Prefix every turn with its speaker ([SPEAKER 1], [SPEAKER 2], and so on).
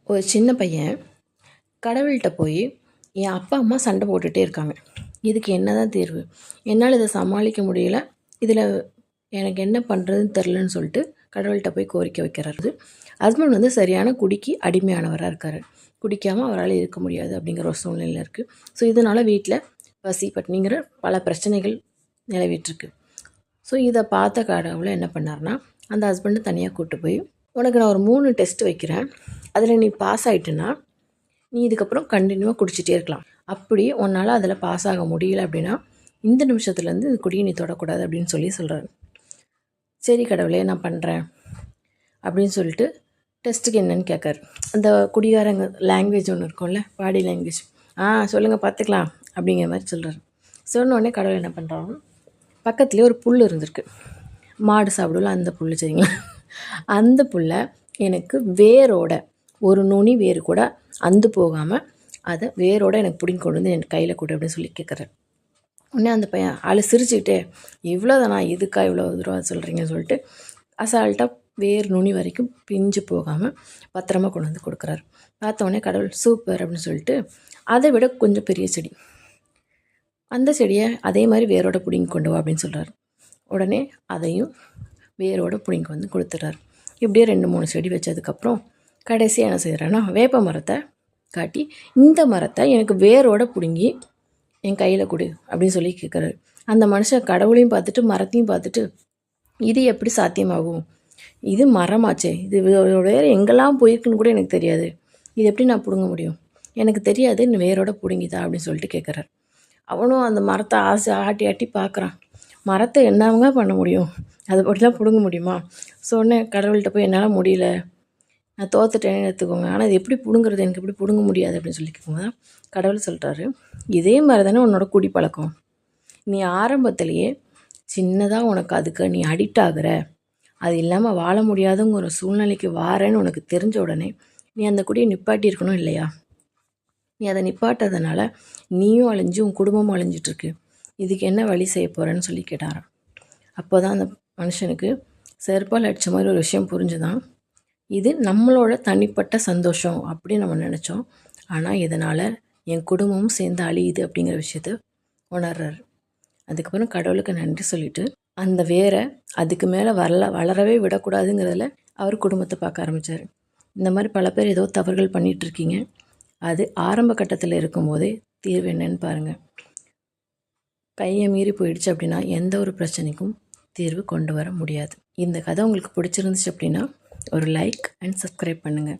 [SPEAKER 1] ஒரு சின்ன பையன் கடவுள்கிட்ட போய் என் அப்பா அம்மா சண்டை போட்டுகிட்டே இருக்காங்க, இதுக்கு என்ன தான் தீர்வு, என்னால் இதை சமாளிக்க முடியல, இதில் எனக்கு என்ன பண்ணுறதுன்னு தெரிலன்னு சொல்லிட்டு கடவுள்கிட்ட போய் கோரிக்கை வைக்கிறாரு. ஹஸ்பண்ட் வந்து சரியான குடிக்கு அடிமையானவராக இருக்கார், குடிக்காமல் அவரால் இருக்க முடியாது அப்படிங்கிற ஒரு சூழ்நிலை இருக்குது. ஸோ இதனால் வீட்டில் பசி பட்டினிங்கிற பல பிரச்சனைகள் நிலவிட்டுருக்கு. ஸோ இதை பார்த்த கடவுளை என்ன பண்ணார்னா, அந்த ஹஸ்பண்டை தனியாக கூப்பிட்டு போய், உனக்கு நான் ஒரு 3 டெஸ்ட் வைக்கிறேன், அதில் நீ பாஸ் ஆகிட்டுன்னா நீ இதுக்கப்புறம் கண்டினியூவாக குடிச்சிட்டே இருக்கலாம். அப்படி உன்னால் அதில் பாஸ் ஆக முடியல அப்படின்னா இந்த நிமிஷத்துலேருந்து இது குடியை நீ தொடக்கூடாது அப்படின்னு சொல்கிறாரு. சரி கடவுளே நான் பண்ணுறேன் அப்படின்னு சொல்லிட்டு டெஸ்ட்டுக்கு என்னன்னு கேட்காரு. அந்த குடிகாரங்க லாங்குவேஜ் ஒன்று இருக்கும்ல, பாடி லாங்குவேஜ், சொல்லுங்கள் பார்த்துக்கலாம் அப்படிங்கிற மாதிரி சொல்கிறாரு. சொன்னோடனே கடவுள் என்ன பண்ணுறாங்க, பக்கத்துலேயே ஒரு புல் இருந்திருக்கு, மாடு சாப்பிடுவோம்ல அந்த புல், சரிங்களா, அந்த புல்லை எனக்கு வேரோட ஒரு நுனி வேறு கூட அந்து போகாமல் அதை வேரோட எனக்கு பிடிங்கி கொண்டு வந்து என் கையில் கொடு அப்படின்னு சொல்லி கேட்குறேன். உடனே அந்த பையன் ஆள் சிரிச்சுக்கிட்டே, இவ்வளோதானா, இதுக்கா இவ்வளோ தூரம் சொல்கிறீங்கன்னு சொல்லிட்டு அசால்ட்டாக வேர் நுனி வரைக்கும் பிஞ்சு போகாமல் பத்திரமா கொண்டு வந்து கொடுக்குறாரு. பார்த்தோடனே கடவுள் சூப்பர் அப்படின்னு சொல்லிட்டு அதை விட கொஞ்சம் பெரிய செடி, அந்த செடியை அதே மாதிரி வேரோட பிடிங்கி கொண்டு வா அப்படின்னு சொல்கிறார். உடனே அதையும் வேரோட பிடிங்கி வந்து கொடுத்துட்றாரு. இப்படியே 2-3 செடி வச்சதுக்கப்புறம் கடைசியாக என்ன செய்கிறேன்னா, வேப்ப மரத்தை காட்டி, இந்த மரத்தை எனக்கு வேரோட பிடுங்கி என் கையில் கொடு அப்படின்னு சொல்லி கேட்குறாரு. அந்த மனுஷன் கடவுளையும் பார்த்துட்டு மரத்தையும் பார்த்துட்டு, இது எப்படி சாத்தியமாகும், இது மரமாச்சே, இது வேறு எங்கெல்லாம் போயிருக்குன்னு கூட எனக்கு தெரியாது, இது எப்படி நான் பிடுங்க முடியும், எனக்கு தெரியாது, இன்னும் வேரோட பிடுங்கிதா அப்படின்னு சொல்லிட்டு கேட்குறாரு. அவனும் அந்த மரத்தை ஆட்டி ஆட்டி பார்க்குறான். மரத்தை என்னவங்க பண்ண முடியும், அதை அப்படிலாம் பிடுங்க முடியுமா? சொன்னேன் கடவுள்கிட்ட போய், என்னால் முடியல, நான் தோத்துட்டேன்னு எடுத்துக்கோங்க, ஆனால் இது எப்படி பிடுங்குறது, எனக்கு எப்படி பிடுங்க முடியாது அப்படின்னு சொல்லி கேட்கும்போது கடவுள் சொல்கிறாரு, இதே மாதிரி தானே உன்னோட குடி பழக்கம், நீ ஆரம்பத்திலேயே சின்னதாக உனக்கு அதுக்கு நீ அடிக்ட் ஆகிற, அது இல்லாமல் வாழ முடியாதுங்கிற ஒரு சூழ்நிலைக்கு வாரேன்னு உனக்கு தெரிஞ்ச உடனே நீ அந்த குடியை நிப்பாட்டியிருக்கணும் இல்லையா? நீ அதை நிப்பாட்டதுனால நீயும் அழிஞ்சு உன் குடும்பமும் அழிஞ்சிட்ருக்கு, இதுக்கு என்ன வழி செய்ய போகிறேன்னு சொல்லி கேட்டாராம். அப்போ தான் அந்த மனுஷனுக்கு செருப்பால் அடித்த மாதிரி ஒரு விஷயம் புரிஞ்சுதான், இது நம்மளோட தனிப்பட்ட சந்தோஷம் அப்படின்னு நம்ம நினச்சோம், ஆனால் இதனால் என் குடும்பமும் சேர்ந்து அழியுது அப்படிங்கிற விஷயத்த உணர்றாரு. அதுக்கப்புறம் கடவுளுக்கு நன்றி சொல்லிவிட்டு அந்த வேரை அதுக்கு மேலே வளரவே விடக்கூடாதுங்கிறதுல அவர் குடும்பத்தை பார்க்க ஆரம்பித்தார். இந்த மாதிரி பல பேர் ஏதோ தவறுகள் பண்ணிகிட்ருக்கீங்க, அது ஆரம்ப கட்டத்தில் இருக்கும்போதே தீர்வு என்னன்னு பாருங்கள். கையை மீறி போயிடுச்சு அப்படின்னா எந்த ஒரு பிரச்சனைக்கும் தீர்வு கொண்டு வர முடியாது. இந்த கதை உங்களுக்கு பிடிச்சிருந்துச்சு அப்படின்னா ஒரு லைக் அண்ட் சப்ஸ்கிரைப் பண்ணுங்கள்.